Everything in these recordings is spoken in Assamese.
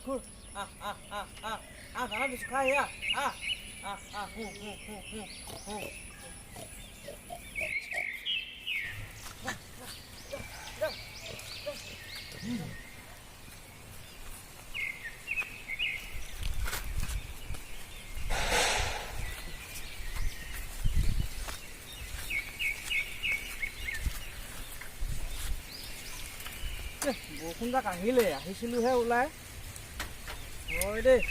খুৰ দানা দিছো খাই এয়া বৰষুণ যাক আহিলে আহিছিলোহে ওলাই হয় দেই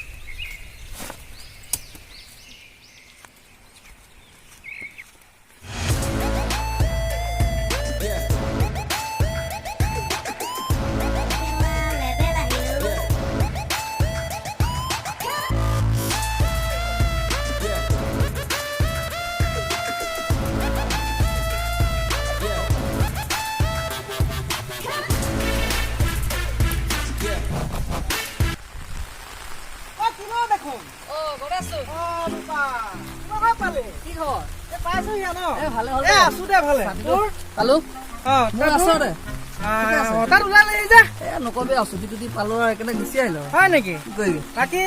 নকবি ছুটি টুটি পালো আৰু একেবাৰে গুচি আহিলো হয় নেকি কি কৰিবি বাকী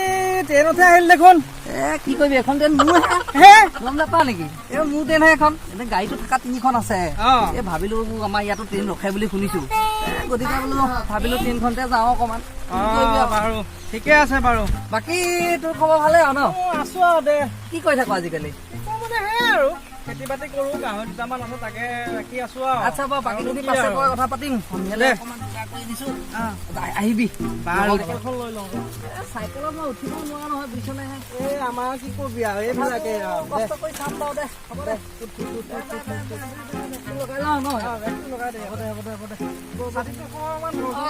ট্ৰেইনতহে আহিল দেখোন কি কৰিবি এখন ট্ৰেইন মোৰ গম নাপা নেকি মোৰ ট্ৰেইনহে এখন এনে গাড়ীটো থকা 3খন আছে ভাবিলো আমাৰ ইয়াতো ট্ৰেইন ৰখাই বুলি শুনিছো গতিকে বোলো ভাবিলো ট্ৰেইনখনতে যাওঁ অকমান বাৰু ঠিকে আছে বাৰু বাকী তোৰ খবৰ ভালে আৰু ন আছো আৰু দে কি কৰি থাকো আজিকালি মানে হে আৰু খেতি বাতি কৰো গাহৰি দুটামান আছে তাকে ৰাখি আছো আৰু আচ্ছা বাৰু বাকী যদি পাছে কথা পাতিম সন্ধিয়ালে অকমান কৰি দিছো আহিবি চাইকেলখন লৈ লওঁ চাইকেলত মই উঠিব নোৱাৰা নহয় বুজিছনে এই আমাৰ কি কৰিবি আৰু এইবিলাকে কষ্ট কৰি চাম বাৰু দে হ'ব দে লগাই লওঁ ন লগাই দে হ'ব দে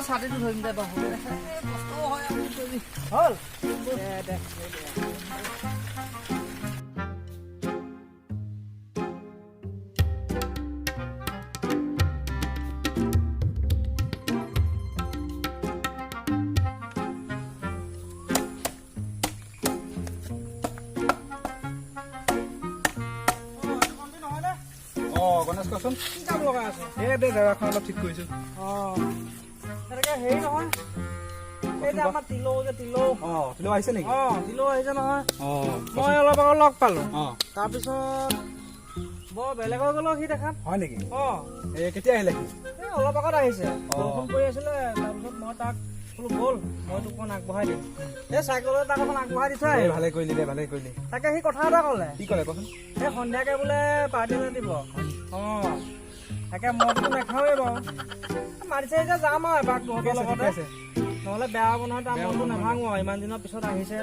ছাতিটো ধৰিম দে বাৰু কষ্টও হয় আৰু কৰিবি হ'ল দে গণেশ কচোন কি কাম লগাই আছো এই দে জেগাখন অলপ ঠিক কৰিছো তেনেকে হেৰি নহয় এই যে আমাৰ তিলৌ তিলৌ আহিছে নেকি তিলৌ আহিছে নহয় মই অলপ আগত লগ পালো তাৰপিছত বৰ বেলেগ হৈ গ'লো সি দেখাত হয় নেকি এই কেতিয়া আহিলে সি এই অলপ আগত আহিছে বৰষুণ পৰি আছিলে তাৰপিছত মই তাক বোলো ব'ল মই তোক অকণ আগবঢ়াই দিম এই চাইকেলত তাক অকণ আগবঢ়াই দি থৈ ভালে কৰিলি দে ভালে কৰিলি তাকে সি কথা এটা ক'লে কি ক'লে কচোন এই সন্ধিয়াকে বোলে পাৰ্টি এটা দিব তাকে মইতো নাখাওঁৱেই বাৰু মাতিছে যে যাম আৰু এবাৰ তহঁতৰ লগতে নহ'লে বেয়া হ'ব নহয় তাৰ মনটো নাভাঙো আৰু ইমান দিনৰ পিছত আহিছে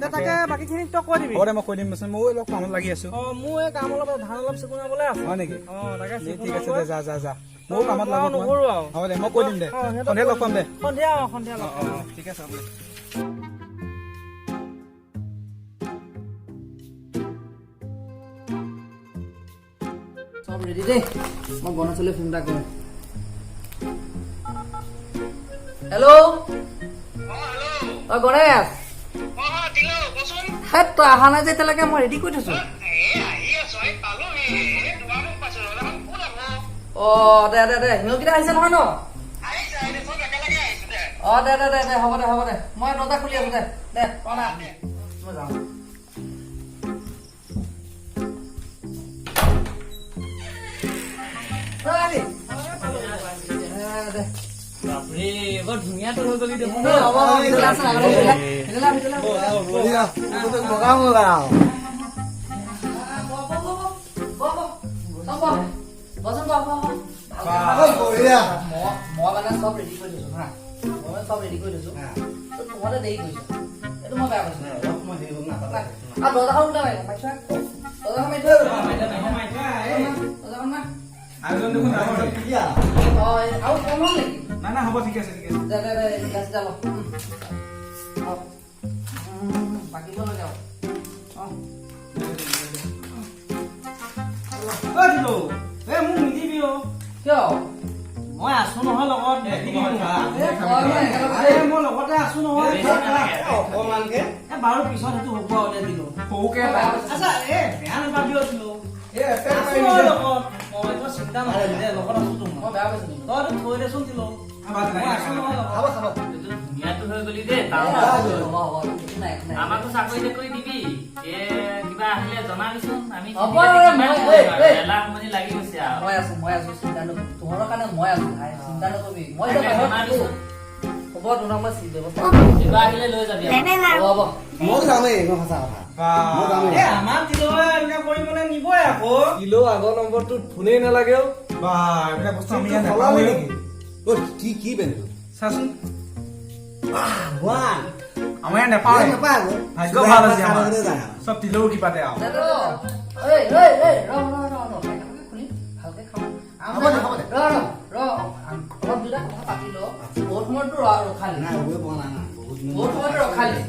তাকে বাকীখিনি তই কৈ দিবি মই কৈ দিম মই অলপ কামত লাগি আছো মোৰ এই কাম অলপ ধান অলপ চিকুণাবলৈ আছে হয় নেকি তাকে ঠিক আছে দে যা ময়ো কামত লাগো নকৰো আৰু হ'ব দে মই কৈ দিম দে সন্ধিয়া লগ পাম দে সন্ধিয়া লগ পাম ঠিক আছে হ'ব দে সব ৰেডি দেই মই গণেশলৈ ফোন এটা কৰোঁ হেল্ল' গণেশ তই অহা নাই যে এতিয়ালৈকে মই ৰেডি কৰি থৈছো দে সিহঁতকেইটা আহিছে নহয় ন দে হ'ব দে মই দৰ্জা খুলি আছো দে মই যাওঁ ধুনীয়াটো হৈ গলি দেখোন মই মানে চব ৰেডি কৰি থৈছো হা মই চব ৰেডি কৰি থৈছো তোমালে দেৰি কৰিছো এইটো মই বেয়া কৰিছো আৰু দৰ্জাখন ওলাই দৰ্জাখন আৰু কম হ'ল নেকি না হ'ব ঠিক আছে বাকী লৈ যাওঁ মোক নিদিবি কিয় মই আছো নহয় লগত মই লগতে আছো নহয় অকমানকে বাৰু পিছত সেইটো হ'ব আৰু দিলো সৰুকে আচ্ছা বেয়া নাপাবি লগত মই চিন্তা নহয় লগত আছো মই বেয়া পাইছো তই থৈ দেচোন দিলো খাব খাব ধুনীয়াটো হৈ গলি দেই আমাকো চাকৰি চাকৰি দিবি কিবা আহিলে জনাবিচোন আমি এলাহ সমনি লাগি গৈছে আৰু মই আছো চিন্তা নকৰিবি তোহৰৰ কাৰণে মই আছো ভাই চিন্তা নকৰিবি মই জনাবিচোন হ'ব তোমাক মই ব্যৱস্থা কিবা আহিলে লৈ যাবি হ'ব মই যামেই মই সঁচা কথা আমাৰ তিলহে এনেকে কৰিবলে নিবই আকৌ কিলো আগৰ নম্বৰটোত ফোনেই নালাগেও বা এইবিলাক বস্তু আমি ইয়াত নাপাওঁৱে নেকি ঐ কি বেনটো চাচোন ওৱান আমাৰ ইয়াত নাপাওঁৱে নাপায় ভাগ্য ভাল আছে আমাৰ চব তিলও কিবাতে আৰু ভালকে খাওঁ অলপ দুটা কথা পাতি ল বহুত সময়তো ৰখালি নাই ওৱে পোৱা নাই বহুত সময়তো ৰখালি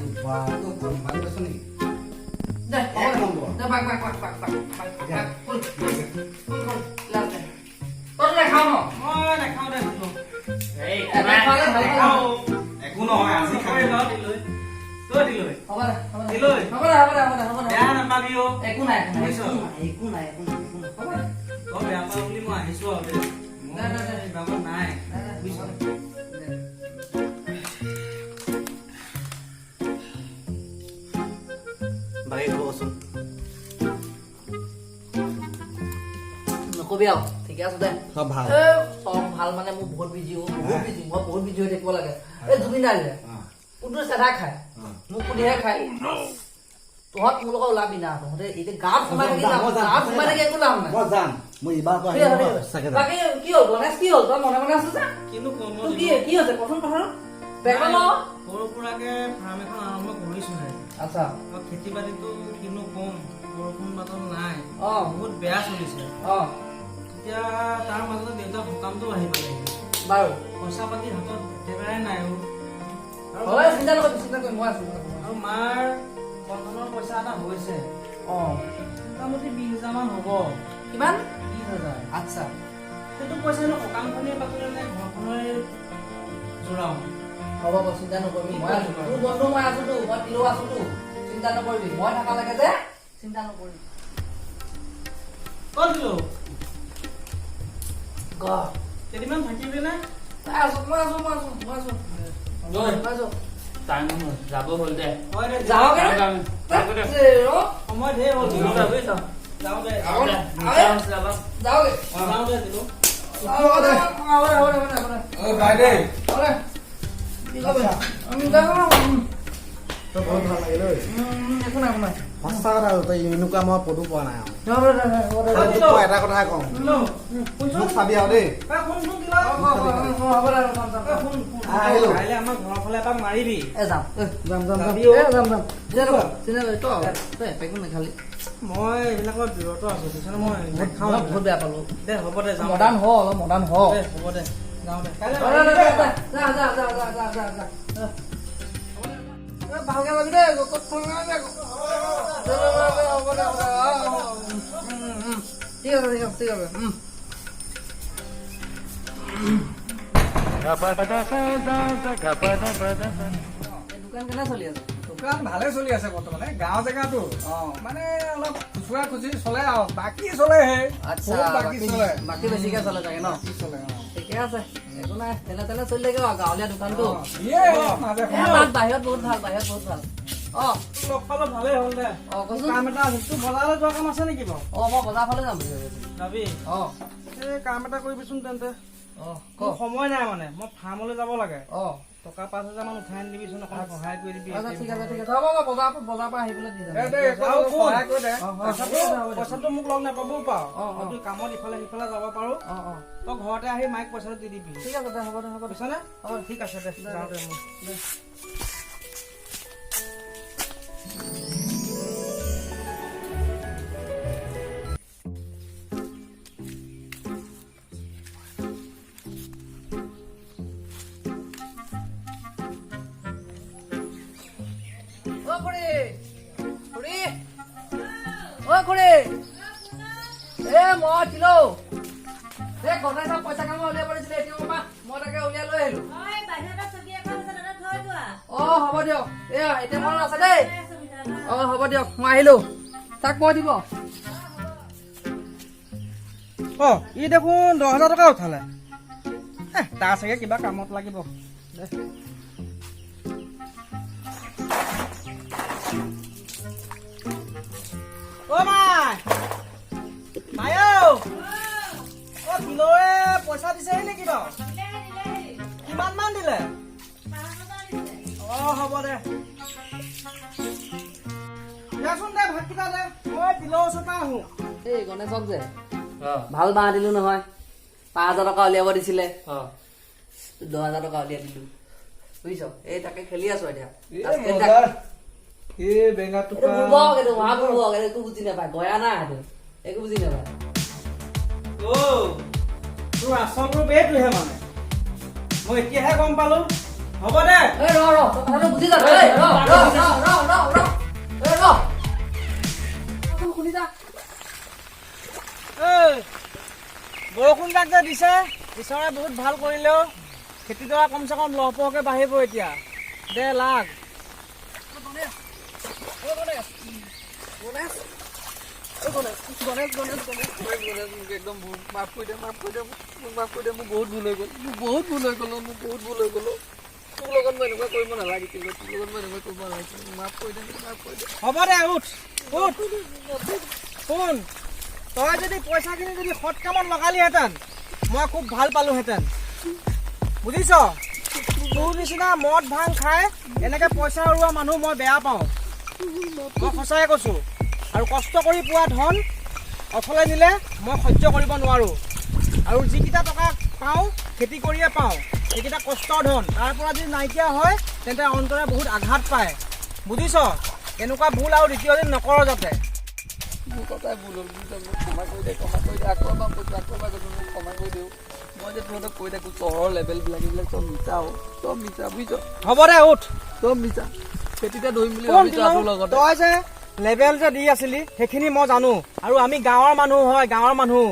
ভাল পাইছ নেকি দে এক নম্বৰ বাক তই নাখাও ন মই নাখাওঁ দে এই একো নহয় আজি খাই ল দিলৈ তই দিলৈ হ'ব দে দিলৈ হ'ব দে বেয়া নাপাবি অ একো নাই হ'ব দে তই বেয়া পাওঁ বুলি মই আহিছো আৰু দে মই বাবত নাই বুজিছ বাকী কচোন নকবি আৰু ঠিকে আছে দে সব ভাল চব ভাল মানে মোৰ বহুত বিজি মই বহুত বিজি হৈ থাকিব লাগে এই জুবিনদাৰ যে কোনটো চেধা খায় মোক সুধিহে খায় তহঁত মোৰ লগত ওলাবি না তহঁতে এতিয়া গাঁৱত সোমাই থাকি একো লাভ নাই মই যাম মই এইবাৰ বাকী কি হ'ল গণেশ কি হ'ল তই মনে মনে আছ যে কিন্তু তোৰ কি হৈছে কচোন কথাটো বেয়া ন সৰু সুৰাকে ফাৰ্ম এখন আৰম্ভ কৰিছোহে আচ্ছা খেতি বাতিটো কিনো কম বৰষুণ বাদল নাই অ বহুত বেয়া চলিছে অ এতিয়া তাৰ মাজতে দেউতাৰ সকামটো আহিব লাগিব বাৰু পইচা পাতি হাতত একেবাৰে নাই হয় চিন্তা নকৰিবি মই আছো আৰু মাৰ বন্ধনৰ পইচা এটা হৈছে অ মোটামুটি 20,000 মান হ'ব কিমান 20,000 আচ্ছা সেইটো পইচানো সকামখনেই পাতিলে নে ঘৰখনেই জোৰাও হ'ব চিন্তা নকৰিবি মই আছো তোৰ বন্ধু মই আছোতো মই তিলো আছোতো চিন্তা নকৰিবি মই থকা লাগে যে চিন্তা নকৰিবি ক'ত দিলো গহ কেইদিনমান থাকিবি নে মই আছো টাইম যাব হ'ল দে হয় দে যাওঁগে সময় ধেৰ হ'ল যাওঁ দে যাওঁগে যাওঁ দে দিলো বাইদেউ তই বহুত ভাল লাগিল একো নাই সঁচা কথা তই এনেকুৱা মই পদু পোৱা নাই হ'ব দে। এটা কথাই কওঁ মোক চাবি আৰু দেই আহিলো কাইলৈ আমাৰ ঘৰৰ ফালে এপাক মাৰিবি মই এইবিলাকৰ দূৰতো আছো বুজিছনে মই এইবিলাক খাওঁ বহুত বেয়া পালো দে হ'ব দে যাওঁ মডাৰ্ণ হ অলপ মডাৰ্ণ হ দে হ'ব দে যাওঁ দে কাইলৈ ভালকে লাগি দেই ঠিক আছে দোকান কেনে চলি আছে দোকান ভালে চলি আছে বৰ্তমানে গাঁও জেগাটো মানে অলপ খুচুৰা খুচৰি চলে আৰু বাকী চলেহে আচ্ছা বাকী চলে বাকী বেছিকে চলে চাগে ন চলে ঠিকে আছে একো নাই তেনে তেনে চলি থাকিব গাঁৱলীয়া দোকানটো মাজে বাহিৰত বহুত ভাল লগ পালে ভালেই হ'ল দে কচোন কাম এটা আছে তোৰ বজাৰলৈ যোৱা কাম আছে নেকি বাৰু মই বজাৰ ফালে যাম যাবি এই কাম এটা কৰিবিচোন তেন্তে মোৰ সময় নাই মানে মই ফাৰ্মলৈ যাব লাগে টকা 5,000 মান উঠাই দিবিচোন অকণ সহায় কৰি দিবি ঠিক আছে হ'ব মই বজাৰ পৰা আহিবলৈ দি যাম পইচাটো মোক লগ নাপাবও পাৰ তুই কামত ইফালে সিফালে যাব পাৰো তই ঘৰতে আহি মাইক পইচাটো দি দিবি ঠিক আছে দে হ'ব বুজিছনে ঠিক আছে দে যাওঁ দে মোৰ পইচা কাম উলিয়াব পাৰিছিলে মই তাকে উলিয়াই লৈ আহিলো হ'ব দিয়ক এতিয়া মনত আছে দেই হ'ব দিয়ক মই আহিলো তাক মই দিব ই দেখোন 10,000 টকা উঠালে তাৰ চাগে কিবা কামত লাগিব দে। অ' মাই অ' কিলোৱে পইচা দিছেহি নেকি বাৰু? কিমান মান দিলে? অ' হ'ব দে দেচোন দে ভাতকেইটা দে মই কিলোৰ ওচৰৰ পৰা আহোঁ। এই গণেশক যে ভাল বাঁহ দিলো নহয় 5,000 টকা উলিয়াব দিছিলে 10,000 টকা উলিয়াই দিলো বুজিছ এই তাকে খেলি আছো এতিয়া একো বুজি নাপায় গয়া নাই একো বুজি নাপায় তোৰ আচল ৰূপ এইটোহে মানে মই এতিয়াহে গম পালো হ'ব দে বুজি যা শুনি যা বৰষুণ যাক যে দিছে ঈশ্বৰে বহুত ভাল কৰিলেও খেতিডৰা কমচে কম লহপহকৈ বাঢ়িব এতিয়া দে লাগ একদম মাফ কৰি দে মোক বহুত ভুল হৈ গ'ল তোৰ লগত মই এনেকুৱা কৰিব নালাগিছিল মাফ কৰি দে হ'ব দে উঠ শুন তই যদি পইচাখিনি যদি সৎ কামত লগালিহেঁতেন মই খুব ভাল পালোহেঁতেন বুজিছ তোৰ নিচিনা মদ ভাং খাই এনেকে পইচা উৰুৱা মানুহ মই বেয়া পাওঁ মই সঁচাই কৈছোঁ আৰু কষ্ট কৰি পোৱা ধন অফলে নিলে মই সহ্য কৰিব নোৱাৰোঁ আৰু যিকেইটা টকা পাওঁ খেতি কৰিয়ে পাওঁ সেইকেইটা কষ্টৰ ধন তাৰ পৰা যদি নাইকিয়া হয় তেন্তে অন্তৰে বহুত আঘাত পায় বুজিছ এনেকুৱা ভুল আৰু দ্বিতীয় দিন নকৰ যাতে মোৰ কথাই ভুল হ'ল ক্ষমা কৰি দে আকৌ এবাৰ ক্ষমা কৰি দিওঁ মই যে তহঁতক কৈ থাকোঁ চহৰৰ লেভেলবিলাক এইবিলাক চব মিছা বুজিছ হ'ব দে উঠ চব মিছা খেতিতে ধৰিম বুলি ভাবিছোঁ তোৰ লগত তই যে লেভেল যে দি আছিলি সেইখিনি মই জানো আৰু আমি গাঁৱৰ মানুহ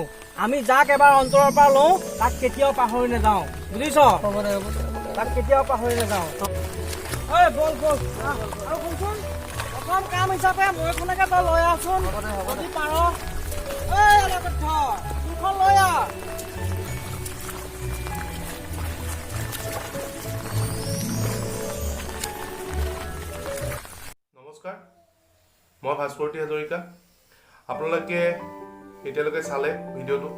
আমি যাক এবাৰ অন্তৰৰ পৰা লওঁ তাক কেতিয়াও পাহৰি নাযাওঁ বুজিছ তাক কেতিয়াও পাহৰি নাযাওঁ ঐ বল আৰু শুনচোন প্ৰথম কাম হিচাপে মৈখনকে তই লৈ আহচোন যদি পাৰ তোৰখন লৈ আহ নমস্কাৰ মই bhaskar hazarika আপোনালোকে এতিয়ালৈকে চালে ভিডিঅ'টো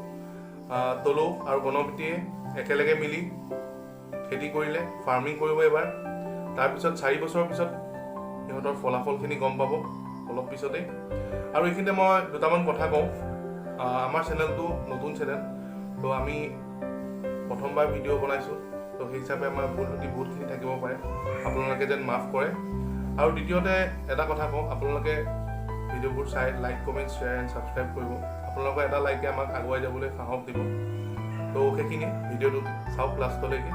তলু আৰু বনপতিয়ে একেলগে মিলি খেতি কৰিলে ফাৰ্মিং কৰিব এবাৰ তাৰপিছত 4 বছৰৰ পিছত সিহঁতৰ ফলাফলখিনি গম পাব অলপ পিছতেই আৰু এইখিনিতে মই দুটামান কথা কওঁ আমাৰ চেনেলটো নতুন চেনেল তো আমি প্ৰথমবাৰ ভিডিঅ' বনাইছোঁ তো সেই হিচাপে আমাৰ ভুল ত্ৰুটি বহুতখিনি থাকিব পাৰে আপোনালোকে যেন মাফ কৰে আৰু দ্বিতীয়তে এটা কথা কওঁ আপোনালোকে ভিডিঅ'বোৰ চাই like comment share and subscribe কৰিব আপোনালোকৰ এটা লাইকে আমাক আগুৱাই যাবলৈ সাহস দিব তো সেইখিনি ভিডিঅ'টো চাওক লাষ্টলৈকে